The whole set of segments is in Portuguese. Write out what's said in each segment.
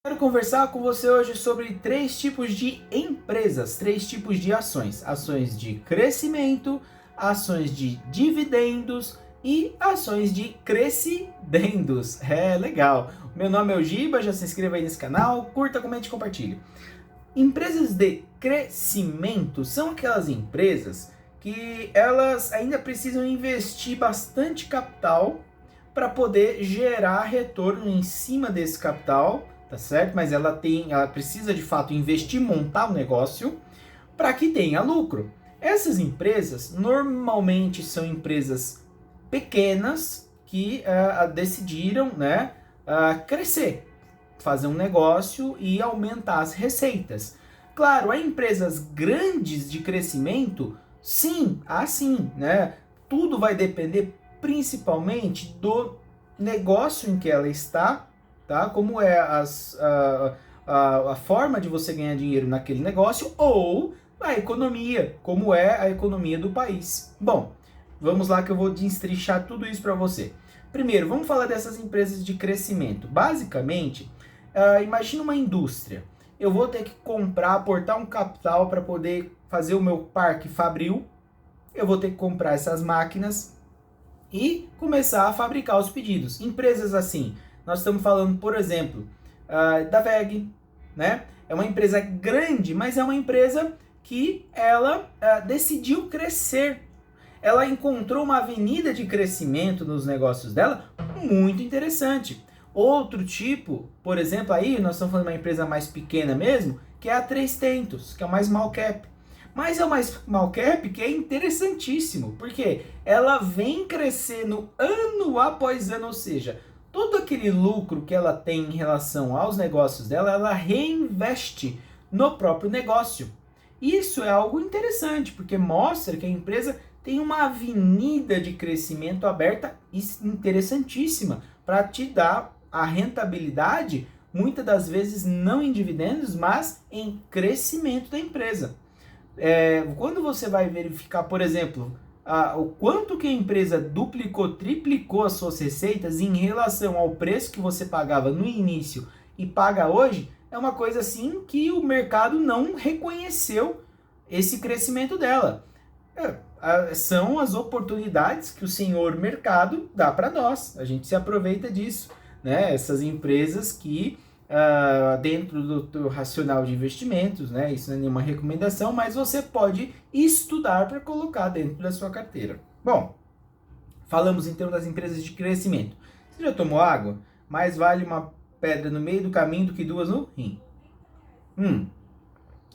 Quero conversar com você hoje sobre três tipos de empresas, três tipos de ações: ações de crescimento, ações de dividendos e ações de crescidendos. É legal. Meu nome é o Giba, já se inscreva aí nesse canal, curta, comente e compartilhe. Empresas de crescimento são aquelas empresas que elas ainda precisam investir bastante capital para poder gerar retorno em cima desse capital, tá certo? Mas ela precisa de fato investir, montar o negócio para que tenha lucro. Essas empresas normalmente são empresas pequenas que decidiram, crescer, fazer um negócio e aumentar as receitas. Claro, há empresas grandes de crescimento, sim, sim, né? Tudo vai depender principalmente do negócio em que ela está, tá? Como é a forma de você ganhar dinheiro naquele negócio, ou a economia, como é a economia do país. Bom, vamos lá que eu vou destrinchar tudo isso para você. Primeiro, vamos falar dessas empresas de crescimento. Basicamente, imagina uma indústria. Eu vou ter que aportar um capital para poder fazer o meu parque fabril. Eu vou ter que comprar essas máquinas e começar a fabricar os pedidos. Empresas assim, nós estamos falando, por exemplo, da WEG, né? É uma empresa grande, mas é uma empresa que ela decidiu crescer. Ela encontrou uma avenida de crescimento nos negócios dela muito interessante. Outro tipo, por exemplo, aí nós estamos falando de uma empresa mais pequena mesmo, que é a Três Tentos, que é uma small cap. Mas é uma small cap que é interessantíssimo, porque ela vem crescendo ano após ano, ou seja, todo aquele lucro que ela tem em relação aos negócios dela, ela reinveste no próprio negócio. Isso é algo interessante, porque mostra que a empresa tem uma avenida de crescimento aberta e interessantíssima para te dar a rentabilidade, muitas das vezes não em dividendos, mas em crescimento da empresa. Quando você vai verificar, por exemplo, o quanto que a empresa duplicou, triplicou as suas receitas em relação ao preço que você pagava no início e paga hoje, é uma coisa assim que o mercado não reconheceu esse crescimento dela. São as oportunidades que o senhor mercado dá para nós, a gente se aproveita disso, né? Essas empresas que dentro do racional de investimentos, né? Isso não é nenhuma recomendação, mas você pode estudar para colocar dentro da sua carteira. Bom, falamos então das empresas de crescimento. Você já tomou água? Mais vale uma pedra no meio do caminho do que duas no rim.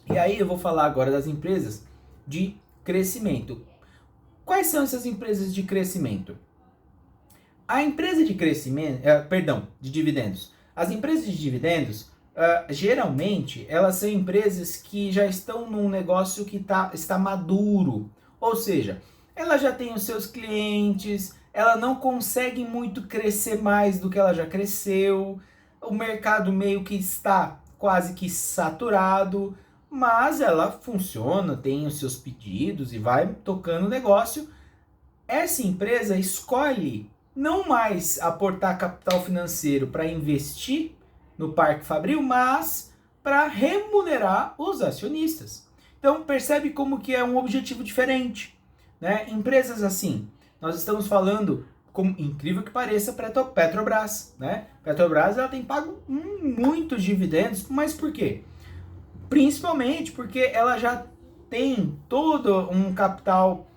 E aí eu vou falar agora das empresas de crescimento. Quais são essas empresas de crescimento? A empresa de crescimento, de dividendos. As empresas de dividendos, geralmente, elas são empresas que já estão num negócio que está maduro. Ou seja, ela já tem os seus clientes, ela não consegue muito crescer mais do que ela já cresceu, o mercado meio que está quase que saturado, mas ela funciona, tem os seus pedidos e vai tocando o negócio. Essa empresa escolhe não mais aportar capital financeiro para investir no parque fabril, mas para remunerar os acionistas. Então percebe como que é um objetivo diferente, né? Empresas assim, nós estamos falando, como incrível que pareça, Petrobras, né? Petrobras ela tem pago muitos dividendos, mas por quê? Principalmente porque ela já tem todo um capital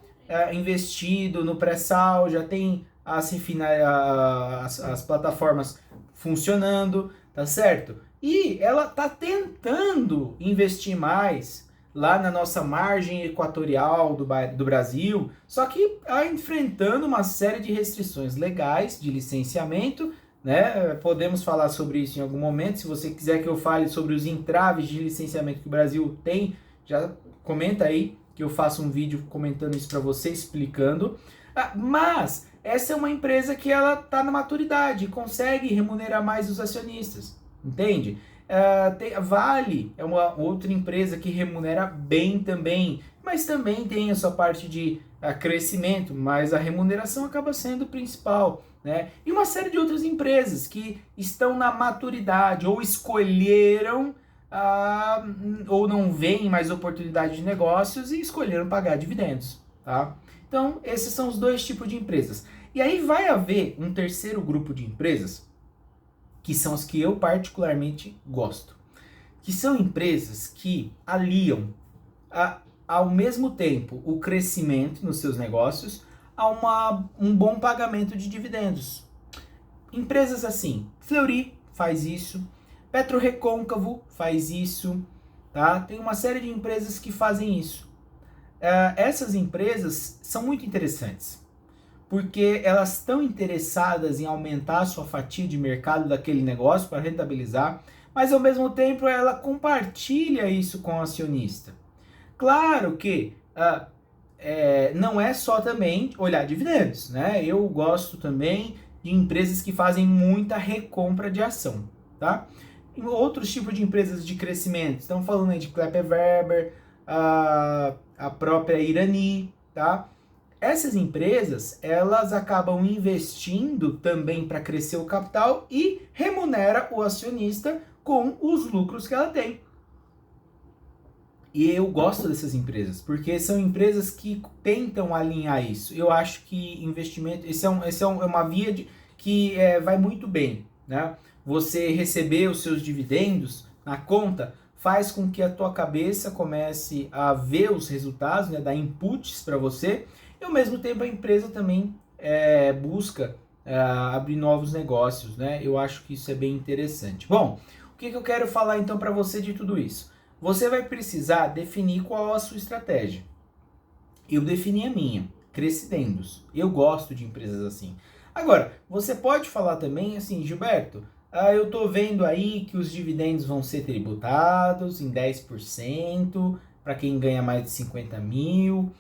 investido no pré-sal, já tem as plataformas funcionando, tá certo? E ela tá tentando investir mais lá na nossa margem equatorial do Brasil, só que enfrentando uma série de restrições legais de licenciamento, né? Podemos falar sobre isso em algum momento. Se você quiser que eu fale sobre os entraves de licenciamento que o Brasil tem, já comenta aí que eu faço um vídeo comentando isso para você, explicando. Mas essa é uma empresa que ela está na maturidade, consegue remunerar mais os acionistas, entende? Vale é uma outra empresa que remunera bem também, mas também tem a sua parte de crescimento, mas a remuneração acaba sendo o principal. né? E uma série de outras empresas que estão na maturidade ou escolheram ou não veem mais oportunidade de negócios e escolheram pagar dividendos, tá? Então, esses são os dois tipos de empresas. E aí vai haver um terceiro grupo de empresas, que são as que eu particularmente gosto, que são empresas que aliam ao mesmo tempo o crescimento nos seus negócios a um bom pagamento de dividendos. Empresas assim, Fleury faz isso, PetroRecôncavo faz isso, tá? Tem uma série de empresas que fazem isso. Essas empresas são muito interessantes, porque elas estão interessadas em aumentar a sua fatia de mercado daquele negócio para rentabilizar, mas ao mesmo tempo ela compartilha isso com o acionista. Claro que não é só também olhar dividendos, né? Eu gosto também de empresas que fazem muita recompra de ação, tá? E outros tipos de empresas de crescimento, estamos falando aí de Klepper Weber, a própria Irani, tá? Essas empresas, elas acabam investindo também para crescer o capital e remunera o acionista com os lucros que ela tem. E eu gosto dessas empresas, porque são empresas que tentam alinhar isso. Eu acho que investimento, é uma via que vai muito bem, né? Você receber os seus dividendos na conta faz com que a tua cabeça comece a ver os resultados, né, dar inputs para você, e ao mesmo tempo a empresa também busca abrir novos negócios, né? Eu acho que isso é bem interessante. Bom, o que eu quero falar então para você de tudo isso? Você vai precisar definir qual a sua estratégia. Eu defini a minha, crescimentos. Eu gosto de empresas assim. Agora, você pode falar também assim, Gilberto, eu tô vendo aí que os dividendos vão ser tributados em 10% para quem ganha mais de 50 mil.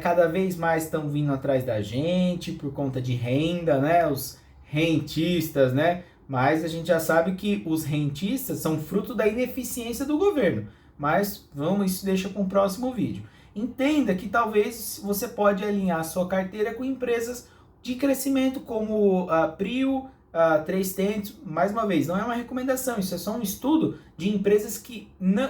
Cada vez mais estão vindo atrás da gente por conta de renda, né? Os rentistas, né? Mas a gente já sabe que os rentistas são fruto da ineficiência do governo. Mas isso deixa para um próximo vídeo. Entenda que talvez você pode alinhar a sua carteira com empresas de crescimento como a Prio, a 3tentos. Mais uma vez, não é uma recomendação, isso é só um estudo de empresas que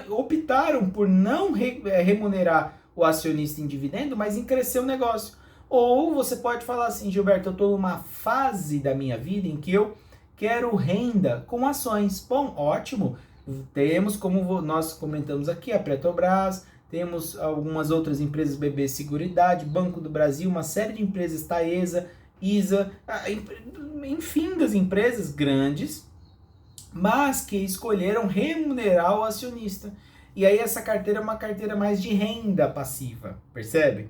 optaram por não remunerar o acionista em dividendo, mas em crescer o negócio. Ou você pode falar assim, Gilberto, eu estou numa fase da minha vida em que eu quero renda com ações. Bom, ótimo. Temos, como nós comentamos aqui, a Petrobras, temos algumas outras empresas, BB Seguridade, Banco do Brasil, uma série de empresas, Taesa, ISA, enfim, das empresas grandes, mas que escolheram remunerar o acionista. E aí essa carteira é uma carteira mais de renda passiva, percebe?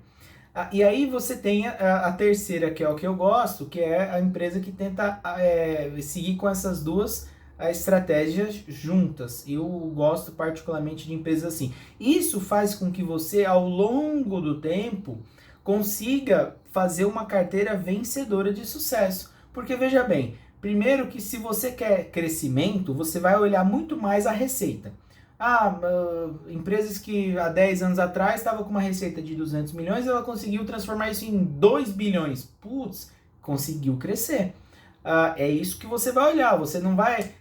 E aí você tem a terceira, que é o que eu gosto, que é a empresa que tenta seguir com essas duas estratégias juntas. Eu gosto particularmente de empresas assim. Isso faz com que você, ao longo do tempo, consiga fazer uma carteira vencedora de sucesso. Porque veja bem, primeiro que se você quer crescimento, você vai olhar muito mais a receita. Empresas que há 10 anos atrás estavam com uma receita de 200 milhões, ela conseguiu transformar isso em 2 bilhões. Putz, conseguiu crescer. É isso que você vai olhar, você não vai...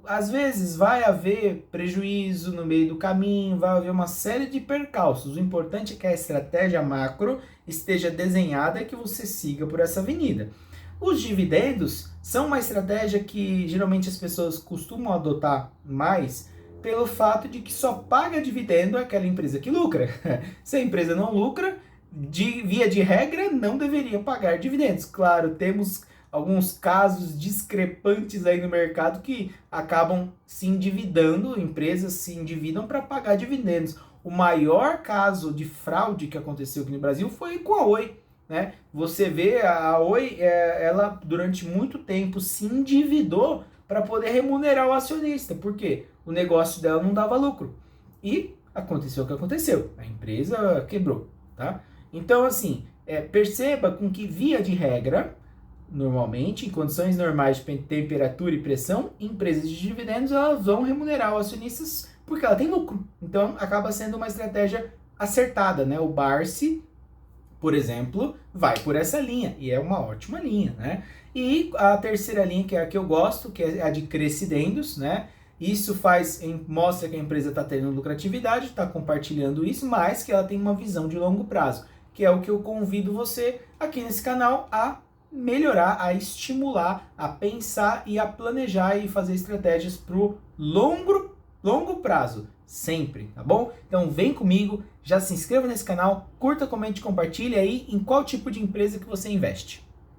às vezes vai haver prejuízo no meio do caminho, vai haver uma série de percalços. O importante é que a estratégia macro esteja desenhada e que você siga por essa avenida. Os dividendos são uma estratégia que geralmente as pessoas costumam adotar mais pelo fato de que só paga dividendo aquela empresa que lucra. Se a empresa não lucra, via de regra, não deveria pagar dividendos. Claro, temos alguns casos discrepantes aí no mercado que acabam se endividando, empresas se endividam para pagar dividendos. O maior caso de fraude que aconteceu aqui no Brasil foi com a Oi, né? Você vê, a Oi, ela durante muito tempo se endividou para poder remunerar o acionista, porque o negócio dela não dava lucro. E aconteceu o que aconteceu, a empresa quebrou, tá? Então, assim, perceba com que via de regra, normalmente, em condições normais de temperatura e pressão, empresas de dividendos elas vão remunerar os acionistas porque ela tem lucro. Então, acaba sendo uma estratégia acertada, né? O Barsi por exemplo, vai por essa linha, e é uma ótima linha, né? E a terceira linha, que é a que eu gosto, que é a de crescidendos, né? Isso mostra que a empresa está tendo lucratividade, está compartilhando isso, mas que ela tem uma visão de longo prazo, que é o que eu convido você aqui nesse canal a melhorar, a estimular, a pensar e a planejar e fazer estratégias para o longo prazo, sempre, tá bom? Então vem comigo, já se inscreva nesse canal, curta, comente, compartilhe aí em qual tipo de empresa que você investe.